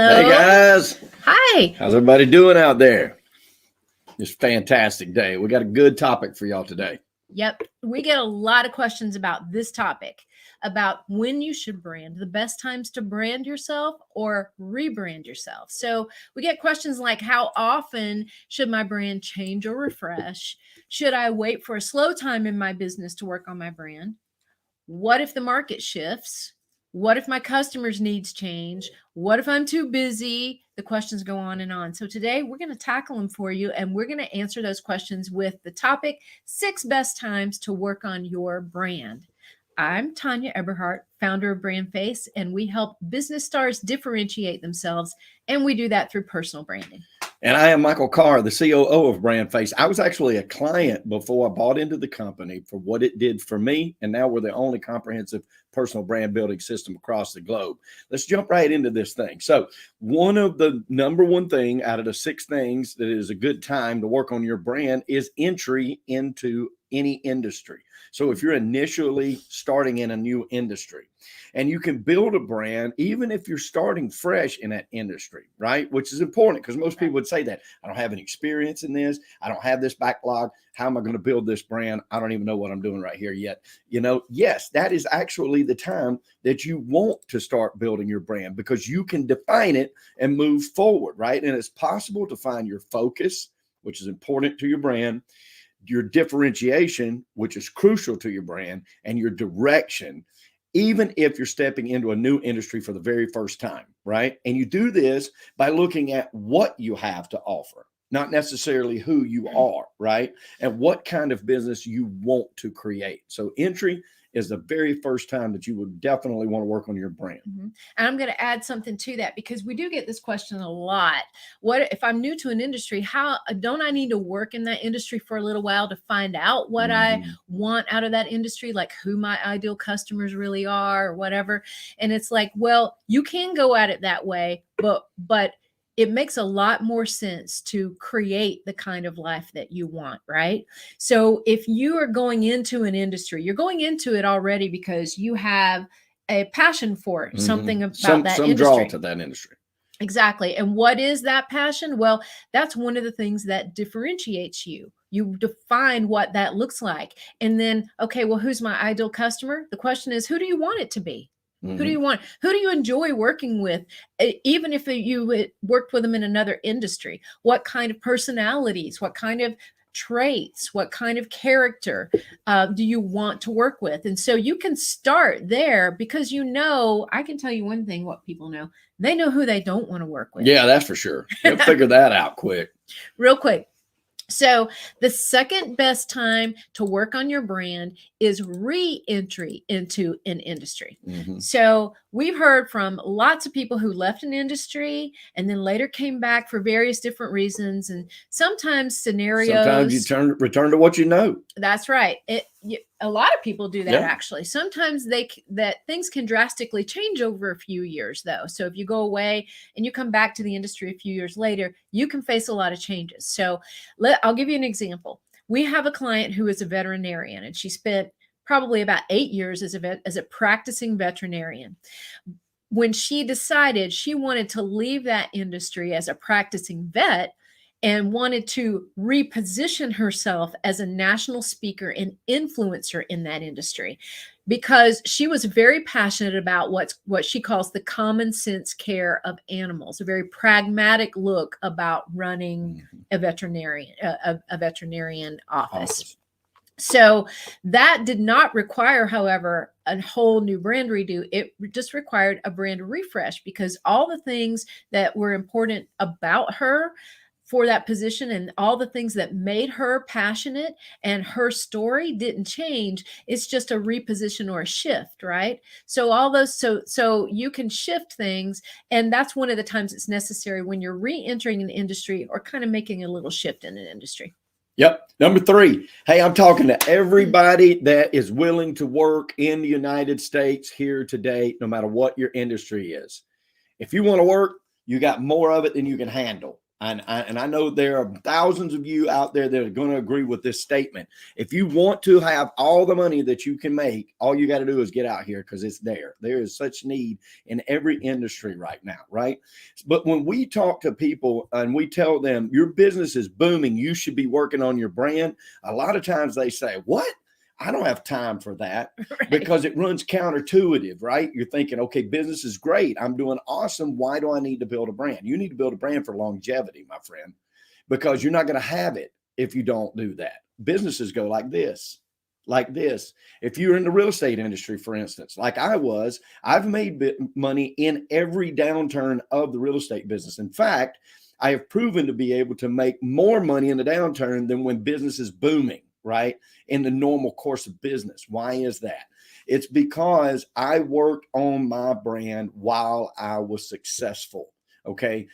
Hello. Hey guys, Hi. how's everybody doing out there? It's a fantastic day. We got a good topic for y'all today. Yep. We get a lot of questions about this topic, about when you should brand, the best times to brand yourself or rebrand yourself. So we get questions like, how often should my brand change or refresh? Should I wait for a slow time in my business to work on my brand? What if the market shifts? What if my customers' needs change? What if I'm too busy? The questions go on and on. So today we're going to tackle them for you, and we're going to answer those questions with the topic 6 best times to work on your brand. I'm Tanya Eberhardt, founder of Brand Face, and we help business stars differentiate themselves, and we do that through personal branding. And I am Michael Carr, the COO of Brand Face. I was actually a client before I bought into the company for what it did for me. And now we're the only comprehensive personal brand building system across the globe. Let's jump right into this thing. So one of the number one thing out of the 6 things that is a good time to work on your brand is entry into any industry. So if you're initially starting in a new industry, and you can build a brand even if you're starting fresh in that industry, right? Which is important because most people would say that I don't have any experience in this. I don't have this backlog. How am I going to build this brand? I don't even know what I'm doing right here yet. Yes, that is actually the time that you want to start building your brand because you can define it and move forward, right? And it's possible to find your focus, which is important to your brand, your differentiation, which is crucial to your brand, and your direction, even if you're stepping into a new industry for the very first time, right? And you do this by looking at what you have to offer, not necessarily who you are, right? And what kind of business you want to create. So entry is the very first time that you would definitely want to work on your brand. Mm-hmm. And I'm going to add something to that because we do get this question a lot. What if I'm new to an industry? How don't I need to work in that industry for a little while to find out what I want out of that industry, like who my ideal customers really are or whatever? And it's like, well, you can go at it that way, but it makes a lot more sense to create the kind of life that you want, right? So if you are going into an industry, you're going into it already because you have a passion for something about that some industry. draw to that industry. Exactly. And what is that passion? Well, that's one of the things that differentiates you. You define what that looks like. And then, okay, well, who's my ideal customer? The question is, who do you want it to be? Who do you want? Who do you enjoy working with? Even if you worked with them in another industry, what kind of personalities, what kind of traits, what kind of character do you want to work with? And so you can start there because I can tell you one thing, what people know, they know who they don't want to work with. Yeah, that's for sure. They'll figure that out quick. Real quick. So the second best time to work on your brand is re-entry into an industry. So we've heard from lots of people who left an industry and then later came back for various different reasons. And sometimes scenarios. Sometimes you return to what you know. That's right. A lot of people do that, actually. Sometimes that things can drastically change over a few years, though. So if you go away and you come back to the industry a few years later, you can face a lot of changes. So I'll give you an example. We have a client who is a veterinarian, and she spent probably about 8 years as a practicing veterinarian. When she decided she wanted to leave that industry as a practicing vet, and wanted to reposition herself as a national speaker and influencer in that industry, because she was very passionate about what she calls the common sense care of animals, a very pragmatic look about running a veterinarian office. So that did not require, however, a whole new brand redo. It just required a brand refresh because all the things that were important about her for that position and all the things that made her passionate and her story didn't change. It's just a reposition or a shift, right? So all those, so you can shift things. And that's one of the times it's necessary when you're re-entering an industry or kind of making a little shift in an industry. Yep. Number 3. Hey, I'm talking to everybody that is willing to work in the United States here today, no matter what your industry is. If you want to work, you got more of it than you can handle. And I know there are thousands of you out there that are going to agree with this statement. If you want to have all the money that you can make, all you got to do is get out here, because it's there. There is such need in every industry right now, right? But when we talk to people and we tell them your business is booming, you should be working on your brand, a lot of times they say, what? I don't have time for that, Right. because it runs counterintuitive, right? You're thinking, okay, business is great. I'm doing awesome. Why do I need to build a brand? You need to build a brand for longevity, my friend, because you're not going to have it if you don't do that. Businesses go like this, like this. If you're in the real estate industry, for instance, like I was, I've made money in every downturn of the real estate business. In fact, I have proven to be able to make more money in the downturn than when business is booming, right? In the normal course of business. Why is that? It's because I worked on my brand while I was successful. Okay.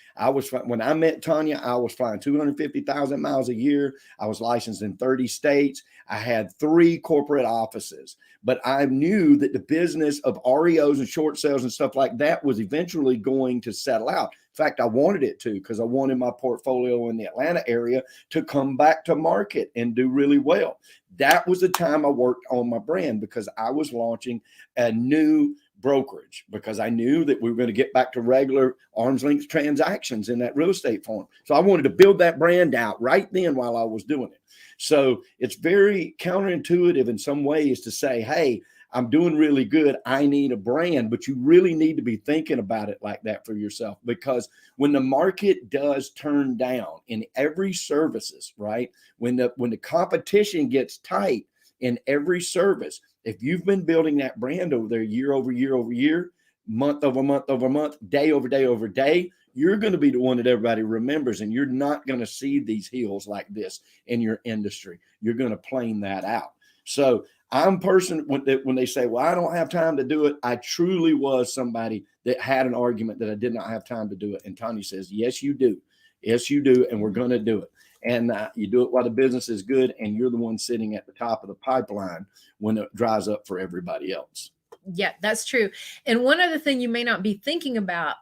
When I met Tanya, I was flying 250,000 miles a year. I was licensed in 30 states. I had 3 corporate offices, but I knew that the business of REOs and short sales and stuff like that was eventually going to settle out. In fact, I wanted it to, because I wanted my portfolio in the Atlanta area to come back to market and do really well. That was the time I worked on my brand, because I was launching a new brokerage, because I knew that we were going to get back to regular arm's length transactions in that real estate form. So I wanted to build that brand out right then while I was doing it. So it's very counterintuitive in some ways to say, hey, I'm doing really good, I need a brand, but you really need to be thinking about it like that for yourself, because when the market does turn down in every services, right? When the competition gets tight in every service, if you've been building that brand over there year over year over year, month over month over month, day over day over day, you're going to be the one that everybody remembers, and you're not going to see these hills like this in your industry. You're going to plane that out. So I'm person when they say, well, I don't have time to do it. I truly was somebody that had an argument that I did not have time to do it. And Tanya says, yes, you do. Yes, you do. And we're going to do it. And you do it while the business is good, and you're the one sitting at the top of the pipeline when it dries up for everybody else. Yeah, that's true. And one other thing you may not be thinking about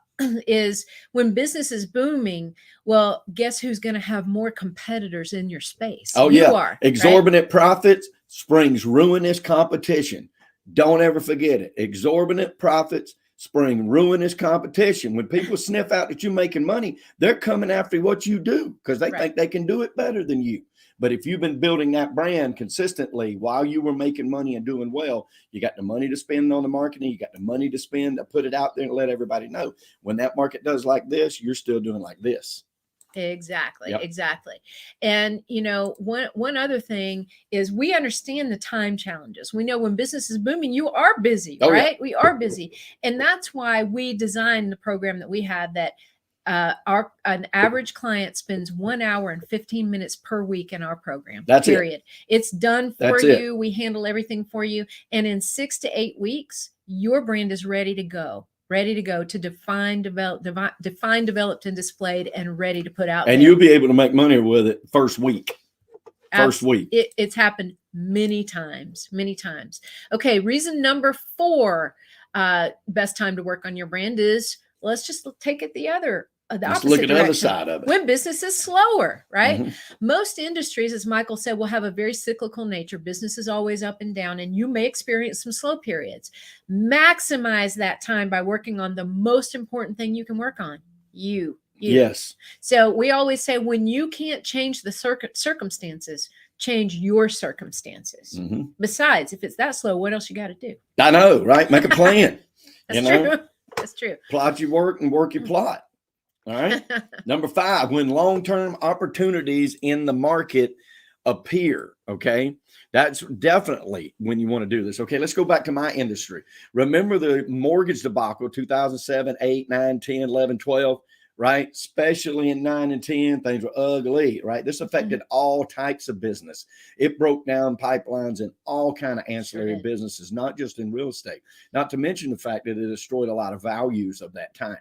is when business is booming, well, guess who's going to have more competitors in your space? Oh, you yeah. are. Exorbitant right? profits springs ruinous competition. Don't ever forget it. Exorbitant profits spring ruinous competition. When people sniff out that you're making money, they're coming after what you do, because they think they can do it better than you. But if you've been building that brand consistently while you were making money and doing well, you got the money to spend on the marketing, you got the money to spend to put it out there and let everybody know. When that market does like this, you're still doing like this. Exactly. Yep. Exactly. And one other thing is we understand the time challenges. We know when business is booming, you are busy, right? Yeah. We are busy. And that's why we designed the program that we have that an average client spends 1 hour and 15 minutes per week in our program. That's period. It's done for That's you. it. We handle everything for you. And in 6 to 8 weeks, your brand is ready to go to define, developed and displayed and ready to put out. And there. You'll be able to make money with it first week. It's happened many times. Okay. Reason number 4, best time to work on your brand is, let's just take it the opposite look at the direction. other side of it. When business is slower, right? Mm-hmm. Most industries, as Michael said, will have a very cyclical nature. Business is always up and down, and you may experience some slow periods. Maximize that time by working on the most important thing you can work on, you. Yes. So we always say, when you can't change the circumstances, change your circumstances. Mm-hmm. Besides, if it's that slow, what else you got to do? I know, right? Make a plan. That's true. That's true. Plot your work and work your plot. All right. Number 5, when long-term opportunities in the market appear. Okay. That's definitely when you want to do this. Okay. Let's go back to my industry. Remember the mortgage debacle, 2007, 8, 9, 10, 11, 12, right? Especially in 9 and 10, things were ugly, right? This affected all types of business. It broke down pipelines and all kind of ancillary businesses, not just in real estate, not to mention the fact that it destroyed a lot of values of that time.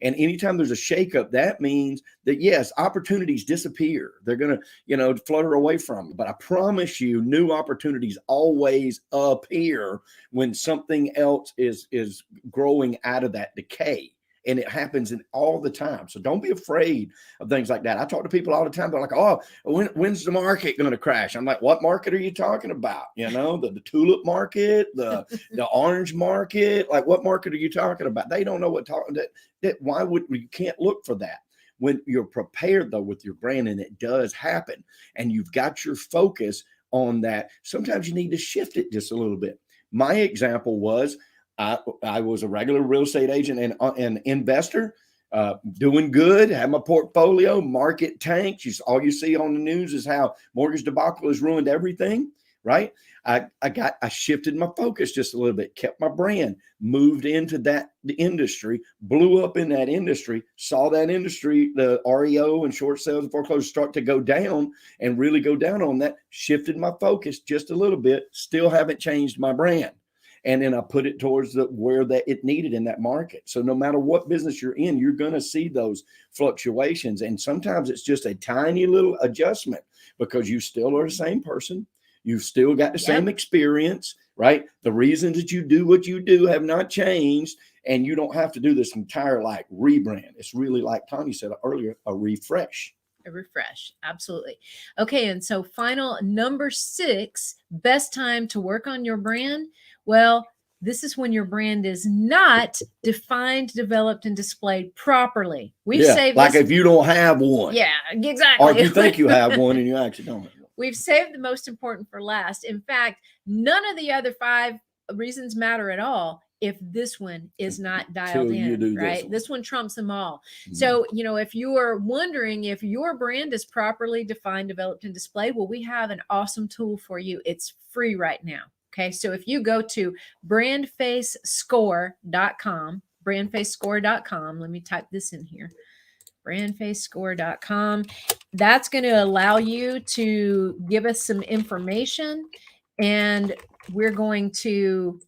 And anytime there's a shakeup, that means that, yes, opportunities disappear. They're going to, flutter away from you. But I promise you, new opportunities always appear when something else is growing out of that decay. And it happens in all the time. So don't be afraid of things like that. I talk to people all the time. They're like, oh, when's the market going to crash? I'm like, what market are you talking about? You know, the tulip market, the orange market. Like, what market are you talking about? They don't know what talking that. Why would you can't look for that? When you're prepared though with your brand, and it does happen, and you've got your focus on that, sometimes you need to shift it just a little bit. My example was I was a regular real estate agent and an investor, doing good, had my portfolio, market tanks. All you see on the news is how mortgage debacle has ruined everything, right? I shifted my focus just a little bit, kept my brand, moved into the industry, blew up in that industry, saw that industry, the REO and short sales and foreclosures start to go down and really go down on that, shifted my focus just a little bit, still haven't changed my brand. And then I put it towards where that it needed in that market. So no matter what business you're in, you're going to see those fluctuations. And sometimes it's just a tiny little adjustment because you still are the same person. You've still got the same experience, right? The reasons that you do what you do have not changed. And you don't have to do this entire like rebrand. It's really, like Tanya said earlier, a refresh. A refresh. Absolutely. Okay. And so final number 6, best time to work on your brand. Well, this is when your brand is not defined, developed, and displayed properly. We've saved like if you don't have one. Yeah, exactly. Or if you think you have one and you actually don't have one. We've saved the most important for last. In fact, none of the other 5 reasons matter at all if this one is not dialed in, right? This one trumps them all. So, you know, if you are wondering if your brand is properly defined, developed, and displayed, well, we have an awesome tool for you. It's free right now. Okay. So if you go to brandfacescore.com, brandfacescore.com, let me type this in here, brandfacescore.com. That's going to allow you to give us some information, and we're going to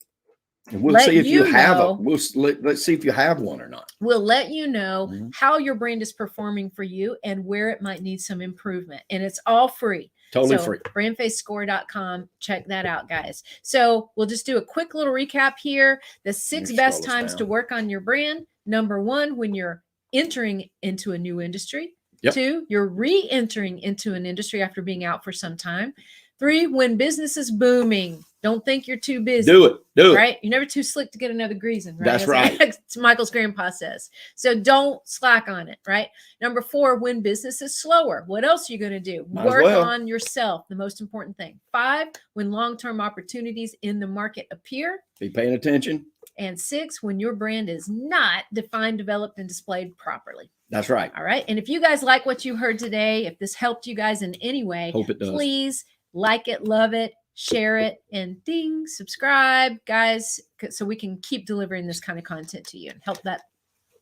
we'll see if you have a, let's see if you have one or not. We'll let you know how your brand is performing for you and where it might need some improvement. And it's all free. Totally free. Brandfacescore.com. Check that out, guys. So we'll just do a quick little recap here. The 6 best times to work on your brand. Number 1, when you're entering into a new industry. 2, you're re-entering into an industry after being out for some time. 3, when business is booming. Don't think you're too busy. Do it. Right? You're never too slick to get another greasing, right? That's right. Like Michael's grandpa says. So don't slack on it, right? Number 4, when business is slower. What else are you going to do? Work on yourself, the most important thing. 5, when long-term opportunities in the market appear. Be paying attention. And 6, when your brand is not defined, developed, and displayed properly. That's right. All right. And if you guys like what you heard today, if this helped you guys in any way, hope it does. Please like it, love it, share it, and ding, subscribe, guys, so we can keep delivering this kind of content to you and help that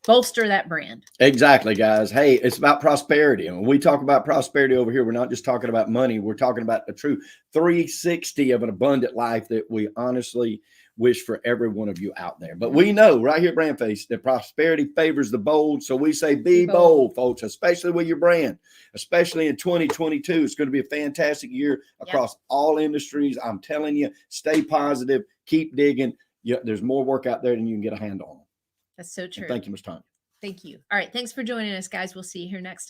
bolster that brand. Exactly, guys. Hey, it's about prosperity. And when we talk about prosperity over here, we're not just talking about money. We're talking about the true 360 of an abundant life that we honestly wish for every one of you out there. But we know right here at BrandFace that prosperity favors the bold. So we say be bold, folks, especially with your brand, especially in 2022. It's going to be a fantastic year across all industries. I'm telling you, stay positive, keep digging. There's more work out there than you can get a handle on. That's so true. And thank you, Ms. Tanya. Thank you. All right. Thanks for joining us, guys. We'll see you here next time.